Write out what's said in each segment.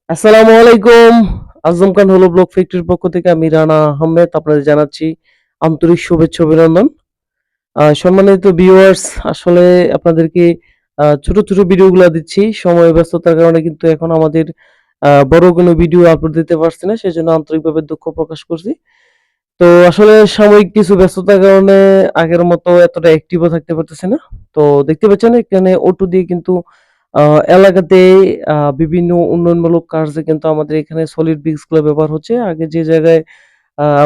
আসসালামু আলাইকুম। আজম খান হলো ব্লক ফ্যাক্টরির পক্ষ থেকে আমি রানা আহমেদ আপনাদের জানাচ্ছি আন্তরিক শুভেচ্ছা অভিনন্দন। সম্মানিত ভিউয়ার্স, আসলে আপনাদেরকে ছোট, ছোট ভিডিওগুলা দিচ্ছি। সময় ব্যস্ততার কারণে কিন্তু এখন আমাদের বড় কোনো ভিডিও আপলোড দিতে পারছি না। সেজন্য আন্তরিকভাবে দুঃখ প্রকাশ করছি। তো আসলে সাময়িক কিছু ব্যস্ততার কারণে আগের মতো এতটা অ্যাক্টিভও থাকতে পারতেছি না। তো দেখতে পাচ্ছেন এখানে অটো দিয়ে কিন্তু আ এলাকাতে বিভিন্ন উন্নয়নমূলক কাজে কিন্তু আমাদের এখানে সলিড ব্রিক্স গুলা ব্যবহার হচ্ছে। আগে যে জায়গায়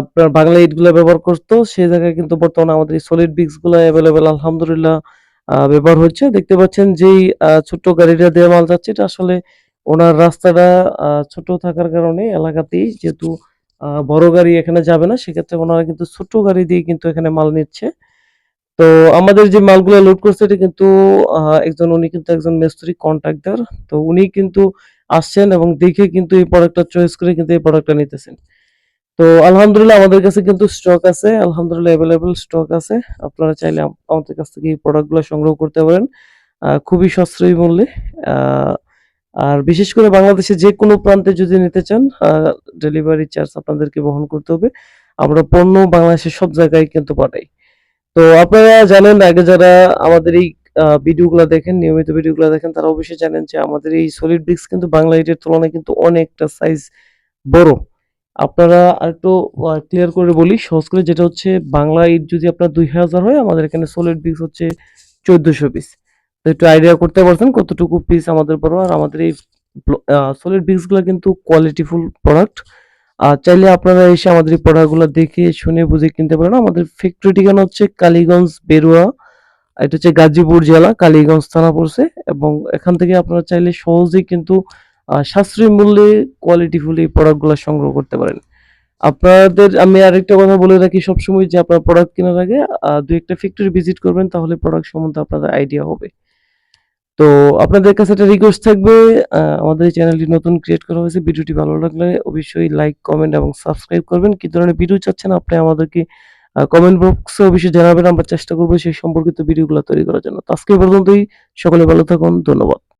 আপনার বাংলা ইট গুলা ব্যবহার করত, সে জায়গায় কিন্তু বর্তমানে আমাদের এই সলিড ব্রিক্স গুলা এভেইলেবল আলহামদুলিল্লাহ ব্যবহার হচ্ছে। দেখতে পাচ্ছেন যেই ছোট্ট গাড়িটা দিয়ে মাল যাচ্ছে, এটা আসলে ওনার রাস্তাটা ছোট থাকার কারণে এলাকাতেই যেহেতু বড় গাড়ি এখানে যাবে না, সেক্ষেত্রে ওনারা কিন্তু ছোট গাড়ি দিয়ে কিন্তু এখানে মাল নিচ্ছে। তো আমাদের যে মালগুলা লোড করছে এটা কিন্তু আ উনি কিন্তু একজন মিস্ত্রি কন্ট্রাক্টর। তো উনি কিন্তু আসছেন এবং দেখে কিন্তু এই প্রোডাক্টটা চয়েস করে কিন্তু এই প্রোডাক্টটা নিতেছেন। তো আলহামদুলিল্লাহ আমাদের কাছে কিন্তু স্টক আছে। আলহামদুলিল্লাহ এভেইলেবল স্টক আছে। আপনারা চাইলে আমাদের কাছ থেকে এই প্রোডাক্টগুলো সংগ্রহ করতে পারেন। খুবই সাশ্রয়ী মূল্যে। আ আর বিশেষ করে বাংলাদেশের যেকোনো প্রান্তে যদি নিতে চান, ডেলিভারি চার্জ আপনাদেরকে বহন করতে হবে। আমরা পণ্য বাংলাদেশের সব জায়গায় কিন্তু পাঠাই। তো আপনারা জানেন, আগে যারা আমাদের এই ভিডিওগুলা দেখেন, নিয়মিত ভিডিওগুলা দেখেন, তারা অবশ্যই জানেন যে আমাদের এই সলিড ব্রিক্স কিন্তু বাংলা ইটের তুলনায় কিন্তু অনেকটা সাইজ বড়। আপনারা আরেকটু ক্লিয়ার করে বলি সহজ করে, যেটা হচ্ছে বাংলা ইট যদি আপনার ২,০০০ হয়, আমাদের এখানে সলিড ব্রিক্স হচ্ছে ১৪০০ পিস। তো একটু আইডিয়া করতে পারছেন কতটুকু পিস আমাদের বড়। আর আমাদের এই সলিড ব্রিক্স গুলা কিন্তু কোয়ালিটিফুল প্রোডাক্ট। চাইলে আপনারা এসে আমাদের এই প্রোডাক্টগুলো দেখে শুনে বুঝে কিনতে পারেন। আমাদের ফ্যাক্টরি ঠিকানা হচ্ছে কালীগঞ্জ বেরুয়া। এটা হচ্ছে গাজীপুর জেলা, কালীগঞ্জ থানা পড়ছে। এবং এখান থেকে আপনারা চাইলে সহজেই কিন্তু সাশ্রয়ী মূল্যে কোয়ালিটিফুল এই প্রোডাক্টগুলো সংগ্রহ করতে পারেন। আপনাদের আমি আরেকটা কথা বলে রাখি সবসময়, যে আপনার প্রোডাক্ট কেনার আগে ২-১ টা ফ্যাক্টরি ভিজিট করবেন, তাহলে প্রোডাক্ট সম্বন্ধে আপনাদের আইডিয়া হবে। তো আপনাদের কাছে একটা রিকোয়েস্ট থাকবে, আমাদের এই চ্যানেলটি নতুন ক্রিয়েট করা হয়েছে। ভিডিওটি ভালো লাগলে অবশ্যই লাইক, কমেন্ট এবং সাবস্ক্রাইব করবেন। কি ধরনের ভিডিও চাচ্ছেন আপনি আমাদেরকে কমেন্ট বক্সে অবশ্যই জানাবেন। আমরা চেষ্টা করব সেই সম্পর্কিত ভিডিওগুলো তৈরি করার জন্য। তো আজকে এ পর্যন্তই। সকলে ভালো থাকুন। ধন্যবাদ।